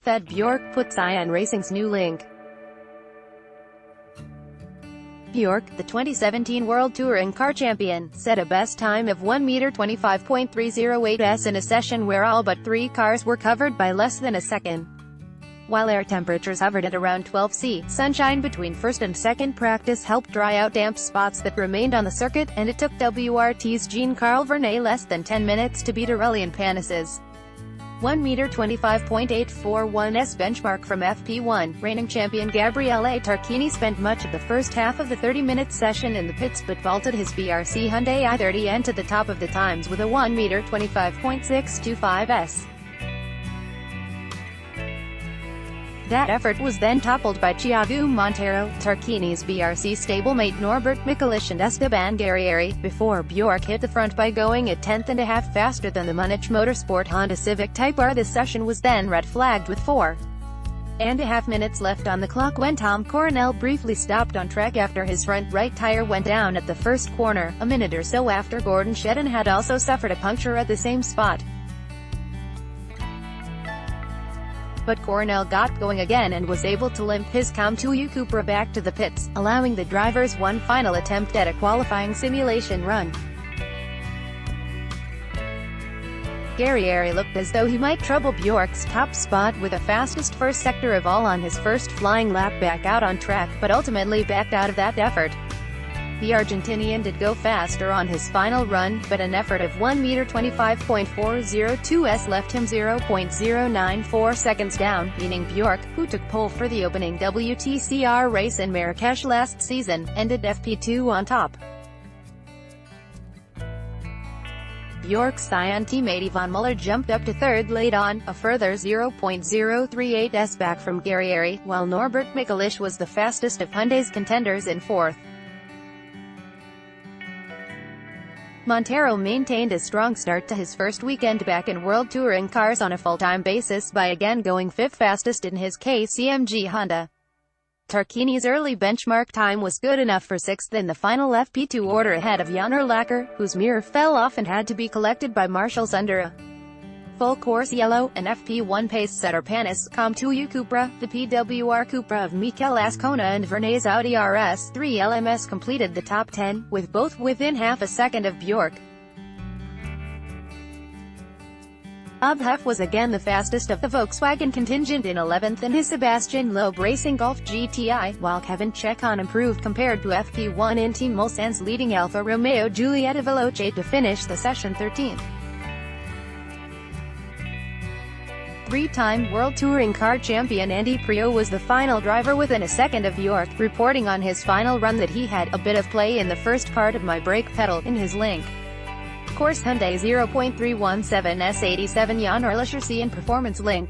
that Bjork put Cyan Racing's new Lynk Bjork, the 2017 World Touring Car Champion, set a best time of 1:25.308 s in a session where all but 3 cars were covered by less than a second. While air temperatures hovered at around 12 C, sunshine between first and second practice helped dry out damp spots that remained on the circuit, and it took WRT's Jean-Carl Vernet less than 10 minutes to beat Aurélien Panis's 1:25.841 s benchmark from FP1. Reigning champion Gabriele Tarquini spent much of the first half of the 30-minute session in the pits but vaulted his BRC Hyundai i30N to the top of the times with a 1:25.625 s. That effort was then toppled by Thiago Monteiro, Tarquini's BRC stablemate Norbert Mikolic and Esteban Guerrieri, before Bjork hit the front by going a tenth and a half faster than the Munich Motorsport Honda Civic Type R. The session was then red-flagged with 4.5 minutes left on the clock when Tom Coronel briefly stopped on track after his front right tire went down at the first corner, a minute or so after Gordon Shedden had also suffered a puncture at the same spot. But Coronel got going again and was able to limp his Cam2U Cupra back to the pits, allowing the drivers one final attempt at a qualifying simulation run. Guerrieri looked as though he might trouble Bjork's top spot with a fastest first sector of all on his first flying lap back out on track, but ultimately backed out of that effort. The Argentinian did go faster on his final run, but an effort of 1:25.402 s left him 0.094 seconds down, meaning Bjork, who took pole for the opening WTCR race in Marrakech last season, ended FP2 on top. Bjork's Cyan teammate Yvonne Muller jumped up to third late on, a further 0.038 s back from Guerrieri, while Norbert Mikolic was the fastest of Hyundai's contenders in fourth. Monteiro maintained a strong start to his first weekend back in World Touring cars on a full-time basis by again going fifth fastest in his KCMG Honda. Tarquini's early benchmark time was good enough for sixth in the final FP2 order ahead of Jan Urlacher, whose mirror fell off and had to be collected by marshals under a full-course yellow, and FP1 pace-setter Panis, Cam2U Cupra, the PWR Cupra of Mikel Ascona and Vernet's Audi RS3 LMS completed the top 10, with both within half a second of Bjork. Obhef was again the fastest of the Volkswagen contingent in 11th in his Sebastian Loeb Racing Golf GTI, while Kevin Chacon improved compared to FP1 in Team Mulsanne's leading Alfa Romeo Giulietta Veloce to finish the session 13th. Three-time World Touring Car Champion Andy Priaulx was the final driver within a second of Bjork, reporting on his final run that he had a bit of play in the first part of my brake pedal in his Lynk Course Hyundai 0.317 S87 Jan Urlacher Cyan Performance Lynk.